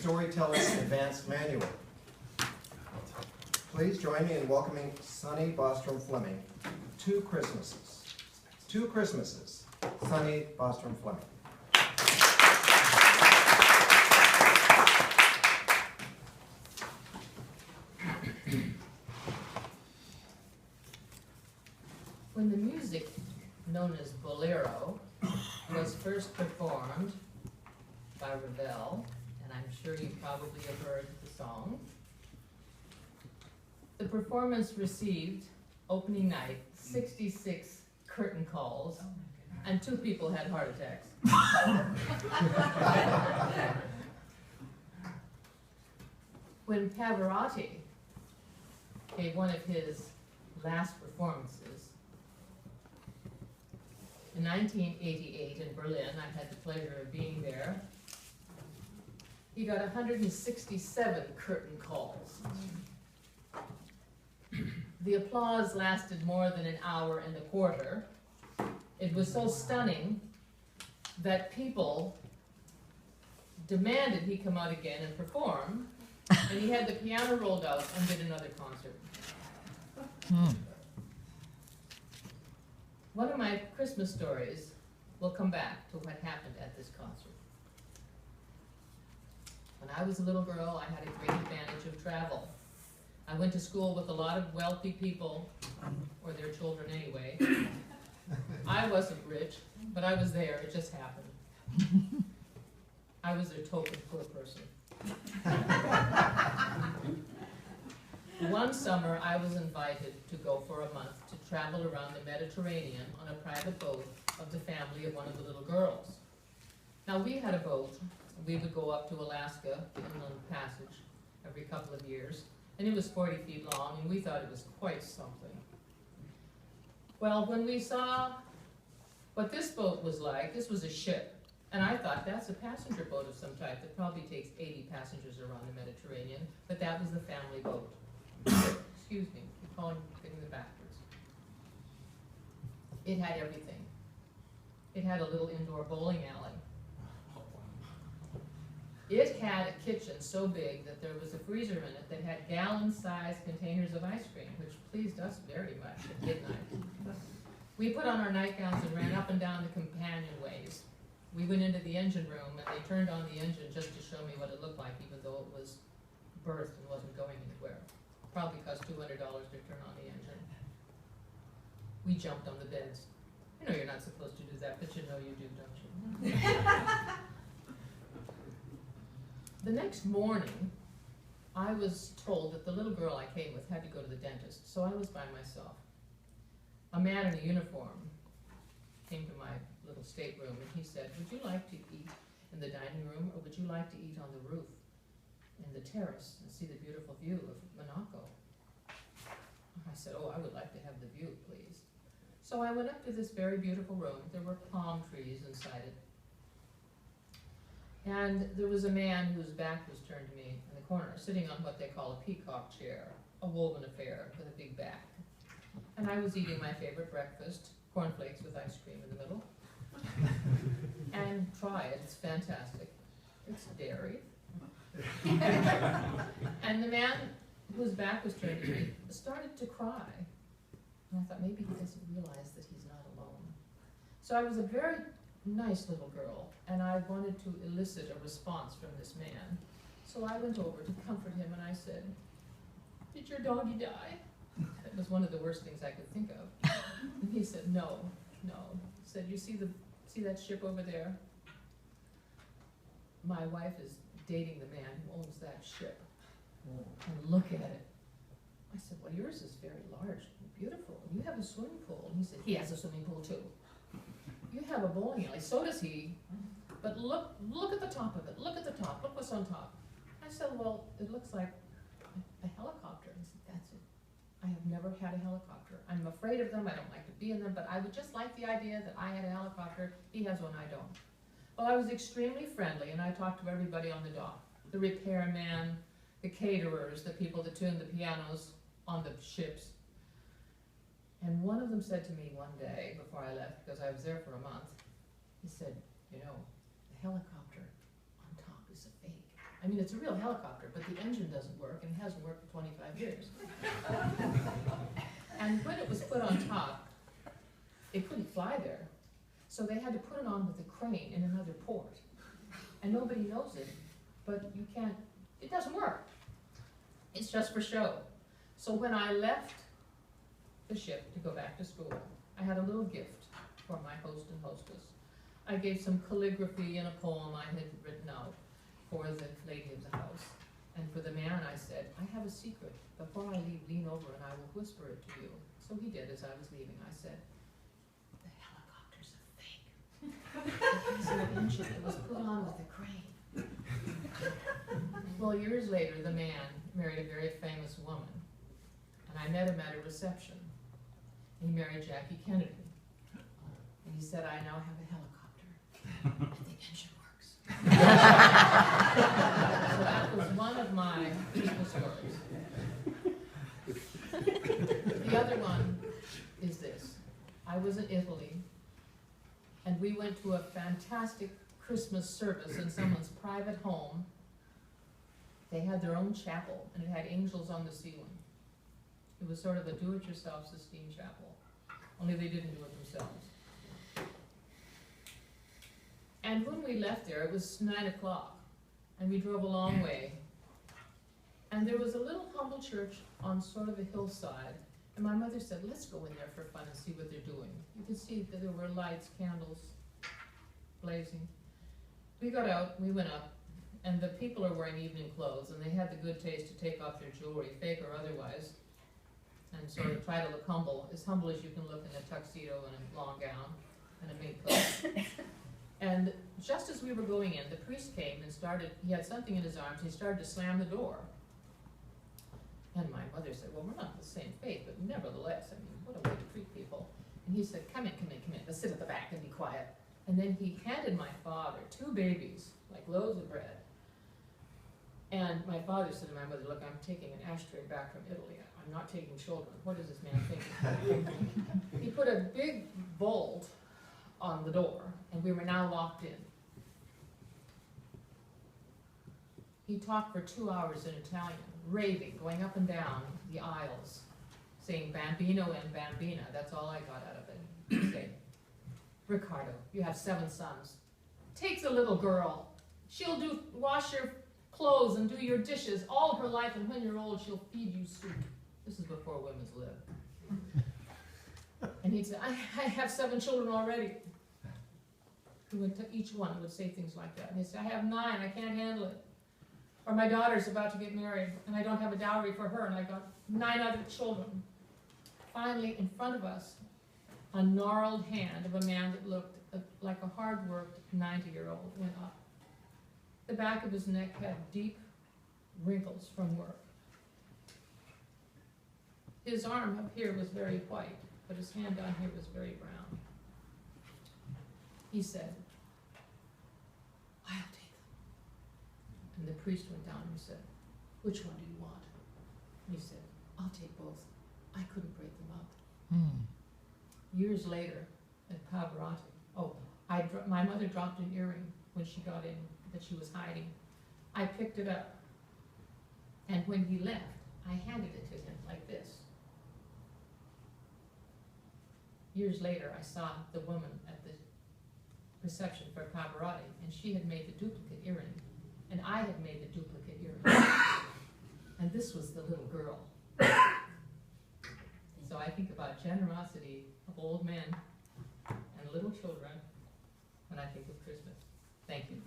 Storyteller's Advanced Manual. Please join me in welcoming Sonny Bostrom Fleming. Two Christmases. Two Christmases. Sonny Bostrom Fleming. When the music known as Bolero was first performed by Ravel, and I'm sure you probably have heard the song, the performance received, opening night, 66 curtain calls, and 2 people had heart attacks. When Pavarotti gave one of his last performances, in 1988 in Berlin, I had the pleasure of being there, he got 167 curtain calls. The applause lasted more than an hour and a quarter. It was so stunning that people demanded he come out again and perform, and he had the piano rolled out and did another concert. One of my Christmas stories will come back to what happened at this concert. When I was a little girl, I had a great advantage of travel. I went to school with a lot of wealthy people, or their children anyway. I wasn't rich, but I was there, it just happened. I was their token poor person. One summer, I was invited to go for a month to travel around the Mediterranean on a private boat of the family of one of the little girls. Now, we had a boat. We would go up to Alaska, the Inland Passage, every couple of years, and it was 40 feet long, and we thought it was quite something. Well, when we saw what this boat was like, this was a ship, and I thought that's a passenger boat of some type that probably takes 80 passengers around the Mediterranean, but that was the family boat. Excuse me, I'm getting them backwards. It had everything. It had a little indoor bowling alley. It had a kitchen so big that there was a freezer in it that had gallon-sized containers of ice cream, which pleased us very much at midnight. We put on our nightgowns and ran up and down the companionways. We went into the engine room, and they turned on the engine just to show me what it looked like, even though it was berthed and wasn't going anywhere. Probably cost $200 to turn on the engine. We jumped on the beds. You know you're not supposed to do that, but you know you do, don't you? The next morning, I was told that the little girl I came with had to go to the dentist, so I was by myself. A man in a uniform came to my little stateroom, and he said, "Would you like to eat in the dining room, or would you like to eat on the roof in the terrace and see the beautiful view of Monaco?" I said, "Oh, I would like to have the view, please." So I went up to this very beautiful room. There were palm trees inside it. And there was a man whose back was turned to me in the corner, sitting on what they call a peacock chair, a woven affair with a big back. And I was eating my favorite breakfast, cornflakes with ice cream in the middle. And try it, it's fantastic. It's dairy. And the man whose back was turned to me started to cry. And I thought, maybe he doesn't realize that he's not alone. So I was a very nice little girl, and I wanted to elicit a response from this man. So I went over to comfort him, and I said, "Did your doggy die?" That was one of the worst things I could think of. And he said, no. He said, "You see that ship over there? My wife is dating the man who owns that ship. And look at it." I said, "Well, yours is very large and beautiful. And you have a swimming pool." And he said, "He has a swimming pool too. You have a bowling alley, so does he. But look at the top of it. Look at the top. Look what's on top." I said, "Well, it looks like a helicopter." And he said, "That's it. I have never had a helicopter. I'm afraid of them. I don't like to be in them, but I would just like the idea that I had a helicopter. He has one, I don't." Well, I was extremely friendly, and I talked to everybody on the dock. The repairman, the caterers, the people that tuned the pianos on the ships. And one of them said to me one day before I left, because I was there for a month, he said, "You know, the helicopter on top is a fake." I mean, it's a real helicopter, but the engine doesn't work, and it hasn't worked for 25 years. And when it was put on top, it couldn't fly there. So they had to put it on with a crane in another port. And nobody knows it, but you can't, it doesn't work. It's just for show. So when I left the ship to go back to school, I had a little gift for my host and hostess. I gave some calligraphy in a poem I had written out for the lady of the house. And for the man I said, I have a secret. Before I leave, lean over and I will whisper it to you. So he did as I was leaving. I said, the helicopter's a fake. It's an engine that was put on with a crane. Well, years later, the man married a very famous woman. And I met him at a reception. And he married Jackie Kennedy. And he said, I now have a helicopter. And the engine works. So that was one of my beautiful stories. The other one is this. I was in Italy, and we went to a fantastic Christmas service in someone's private home. They had their own chapel, and it had angels on the ceiling. It was sort of a do-it-yourself Sistine Chapel, only they didn't do it themselves. And when we left there, it was 9 o'clock, and we drove a long way. And there was a little humble church on sort of a hillside, and my mother said, let's go in there for fun and see what they're doing. You could see that there were lights, candles blazing. We got out, we went up, and the people are wearing evening clothes, and they had the good taste to take off their jewelry, fake or otherwise, and sort of try to look humble as you can look in a tuxedo and a long gown and a mink coat. And just as we were going in, the priest came and started, he had something in his arms, he started to slam the door. And my mother said, well, we're not the same faith, but nevertheless, I mean, what a way to treat people. And he said, come in, let's sit at the back and be quiet. And then he handed my father 2 babies, like loaves of bread. And my father said to my mother, look, I'm taking an ashtray back from Italy. I'm not taking children. What is this man thinking? He put a big bolt on the door, and we were now locked in. He talked for 2 hours in Italian, raving, going up and down the aisles, saying bambino and bambina. That's all I got out of it. He said, Ricardo, you have 7 sons. Take the little girl. She'll wash your clothes and do your dishes all her life, and when you're old, she'll feed you soup. This is before women's lib. And he'd say, I have 7 children already. He would each one would say things like that. And he'd say, I have 9, I can't handle it. Or my daughter's about to get married, and I don't have a dowry for her, and I got 9 other children. Finally, in front of us, a gnarled hand of a man that looked like a hard-worked 90-year-old went up. The back of his neck had deep wrinkles from work. His arm up here was very white, but his hand down here was very brown. He said, I'll take them. And the priest went down and he said, which one do you want? And he said, I'll take both. I couldn't break them up. Years later, at Pavarotti, my mother dropped an earring when she got in that she was hiding. I picked it up, and when he left, I handed it to him like this. Years later, I saw the woman at the reception for Pavarotti, and she had made the duplicate earring, and I had made the duplicate earring. And this was the little girl. So I think about generosity of old men and little children when I think of Christmas. Thank you.